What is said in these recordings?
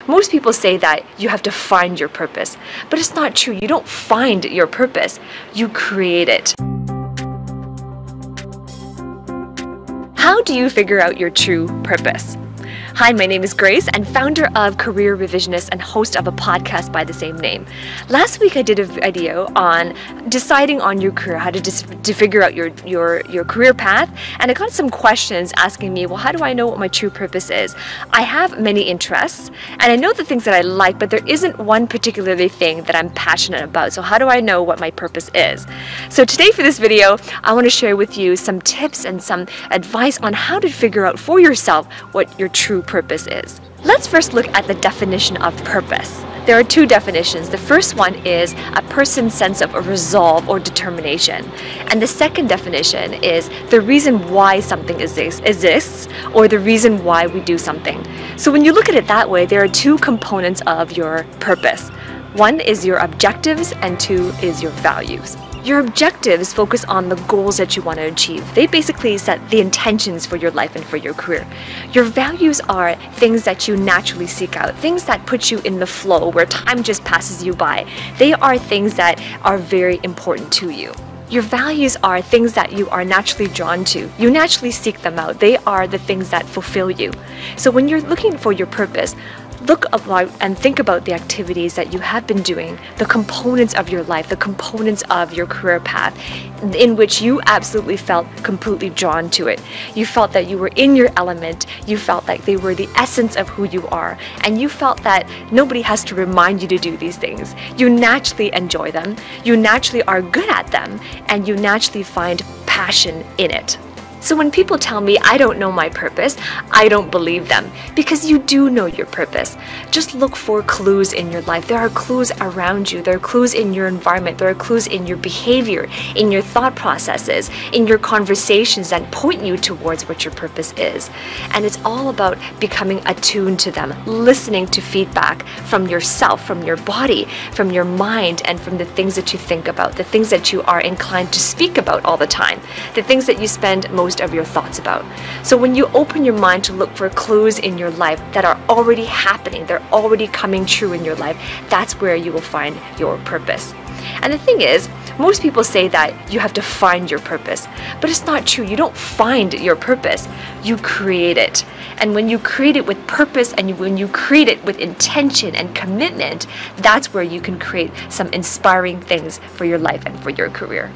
Most people say that you have to find your purpose, but it's not true. You don't find your purpose, you create it. How do you figure out your true purpose? Hi, my name is Grace, and founder of Career Revisionist and host of a podcast by the same name. Last week I did a video on deciding on your career, how to figure out your career path, and I got some questions asking me, well, how do I know what my true purpose is? I have many interests, and I know the things that I like, but there isn't one particularly thing that I'm passionate about. So how do I know what my purpose is? So today for this video, I want to share with you some tips and some advice on how to figure out for yourself what your true purpose is. Let's first look at the definition of purpose. There are two definitions. The first one is a person's sense of a resolve or determination. And the second definition is the reason why something exists or the reason why we do something. So when you look at it that way, there are two components of your purpose. One is your objectives and two is your values. Your objectives focus on the goals that you want to achieve. They basically set the intentions for your life and for your career. Your values are things that you naturally seek out, things that put you in the flow where time just passes you by. They are things that are very important to you. Your values are things that you are naturally drawn to. You naturally seek them out. They are the things that fulfill you. So when you're looking for your purpose, look about and think about the activities that you have been doing, the components of your life, the components of your career path in which you absolutely felt completely drawn to it. You felt that you were in your element, you felt like they were the essence of who you are, and you felt that nobody has to remind you to do these things. You naturally enjoy them, you naturally are good at them, and you naturally find passion in it. So when people tell me I don't know my purpose, I don't believe them, because you do know your purpose. Just look for clues in your life. There are clues around you. There are clues in your environment. There are clues in your behavior, in your thought processes, in your conversations that point you towards what your purpose is. And it's all about becoming attuned to them, listening to feedback from yourself, from your body, from your mind, and from the things that you think about, the things that you are inclined to speak about all the time, the things that you spend most of your thoughts about. So when you open your mind to look for clues in your life that are already happening, they're already coming true in your life, that's where you will find your purpose. And the thing is, most people say that you have to find your purpose, but it's not true. You don't find your purpose, you create it. And when you create it with purpose and when you create it with intention and commitment, that's where you can create some inspiring things for your life and for your career.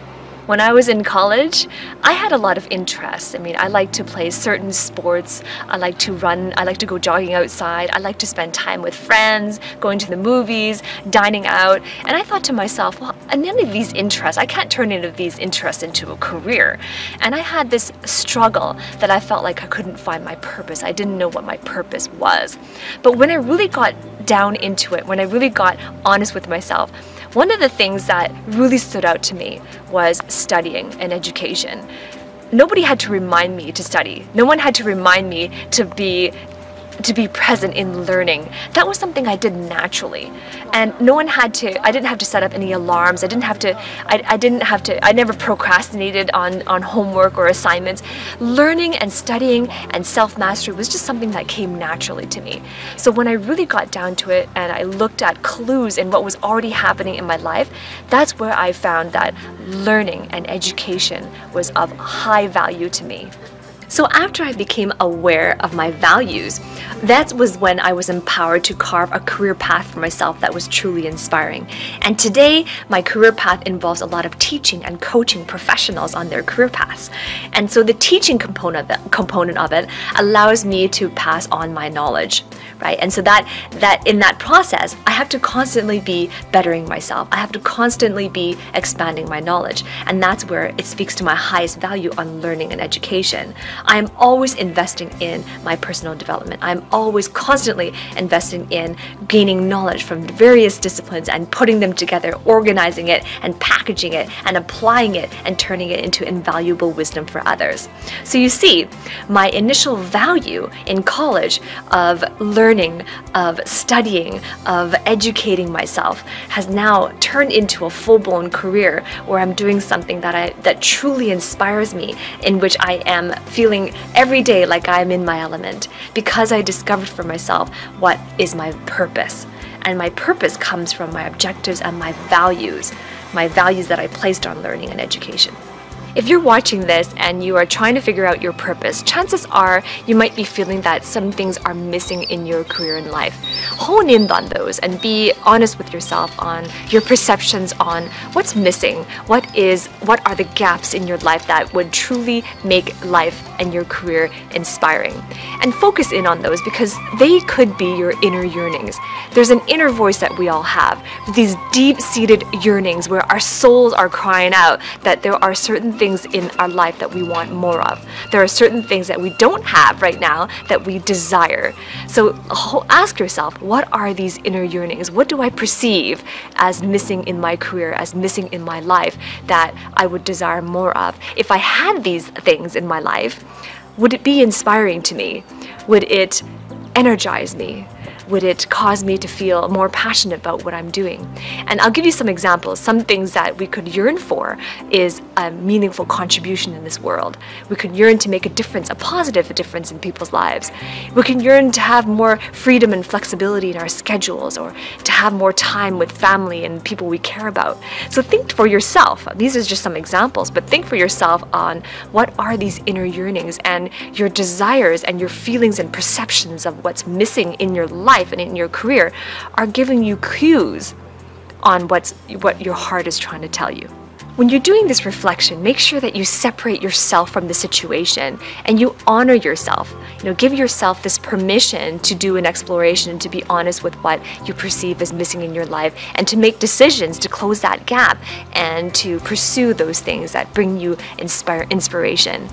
When I was in college, I had a lot of interests. I mean, I like to play certain sports, I like to run, I like to go jogging outside, I like to spend time with friends, going to the movies, dining out, and I thought to myself, well, none of these interests, I can't turn any of these interests into a career. And I had this struggle that I felt like I couldn't find my purpose. I didn't know what my purpose was. But when I really got down into it, when I really got honest with myself, one of the things that really stood out to me was studying and education. Nobody had to remind me to study. No one had to remind me to be present in learning. That was something I did naturally. And no one had to, I didn't have to set up any alarms. I never procrastinated on homework or assignments. Learning and studying and self-mastery was just something that came naturally to me. So when I really got down to it and I looked at clues in what was already happening in my life, that's where I found that learning and education was of high value to me. So after I became aware of my values, that was when I was empowered to carve a career path for myself that was truly inspiring. And today, my career path involves a lot of teaching and coaching professionals on their career paths. And so the teaching component of it allows me to pass on my knowledge, right? And so that in that process, I have to constantly be bettering myself. I have to constantly be expanding my knowledge. And that's where it speaks to my highest value on learning and education. I'm always investing in my personal development. I'm always constantly investing in gaining knowledge from various disciplines and putting them together, organizing it and packaging it and applying it and turning it into invaluable wisdom for others. So you see, my initial value in college of learning, of studying, of educating myself has now turned into a full-blown career where I'm doing something that truly inspires me, in which I am feeling feeling every day like I'm in my element because I discovered for myself what is my purpose. And my purpose comes from my objectives and my values that I placed on learning and education. If you're watching this and you are trying to figure out your purpose, chances are you might be feeling that some things are missing in your career and life. Hone in on those and be honest with yourself on your perceptions on what's missing, what are the gaps in your life that would truly make life and your career inspiring. And focus in on those because they could be your inner yearnings. There's an inner voice that we all have, these deep-seated yearnings where our souls are crying out that there are certain things in our life that we want more of. There are certain things that we don't have right now that we desire. So ask yourself, what are these inner yearnings? What do I perceive as missing in my career, as missing in my life that I would desire more of? If I had these things in my life, would it be inspiring to me? Would it energize me? Would it cause me to feel more passionate about what I'm doing? And I'll give you some examples. Some things that we could yearn for is a meaningful contribution in this world. We could yearn to make a difference, a positive difference in people's lives. We can yearn to have more freedom and flexibility in our schedules, or to have more time with family and people we care about. So think for yourself. These are just some examples, but think for yourself on what are these inner yearnings and your desires and your feelings and perceptions of what's missing in your life and in your career are giving you cues on what your heart is trying to tell you. When you're doing this reflection, make sure that you separate yourself from the situation and you honor yourself. Give yourself this permission to do an exploration, to be honest with what you perceive as missing in your life, and to make decisions to close that gap and to pursue those things that bring you inspiration.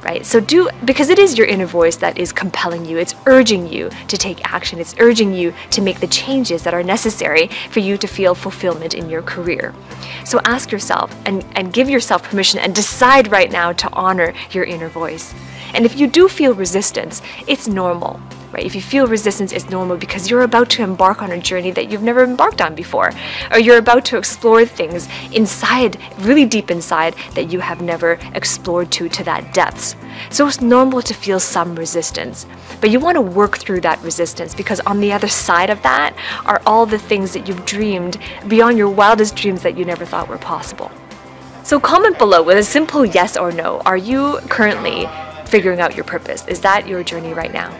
Right? So because it is your inner voice that is compelling you, it's urging you to take action, it's urging you to make the changes that are necessary for you to feel fulfillment in your career. So ask yourself and give yourself permission and decide right now to honor your inner voice. And if you do feel resistance, it's normal. Right? If you feel resistance, it's normal because you're about to embark on a journey that you've never embarked on before, or you're about to explore things inside, really deep inside, that you have never explored to that depths. So it's normal to feel some resistance, but you want to work through that resistance because on the other side of that are all the things that you've dreamed beyond your wildest dreams that you never thought were possible. So comment below with a simple yes or no. Are you currently figuring out your purpose? Is that your journey right now?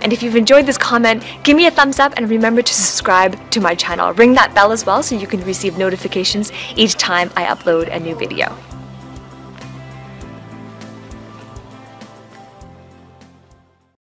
And if you've enjoyed this comment, give me a thumbs up and remember to subscribe to my channel. Ring that bell as well so you can receive notifications each time I upload a new video.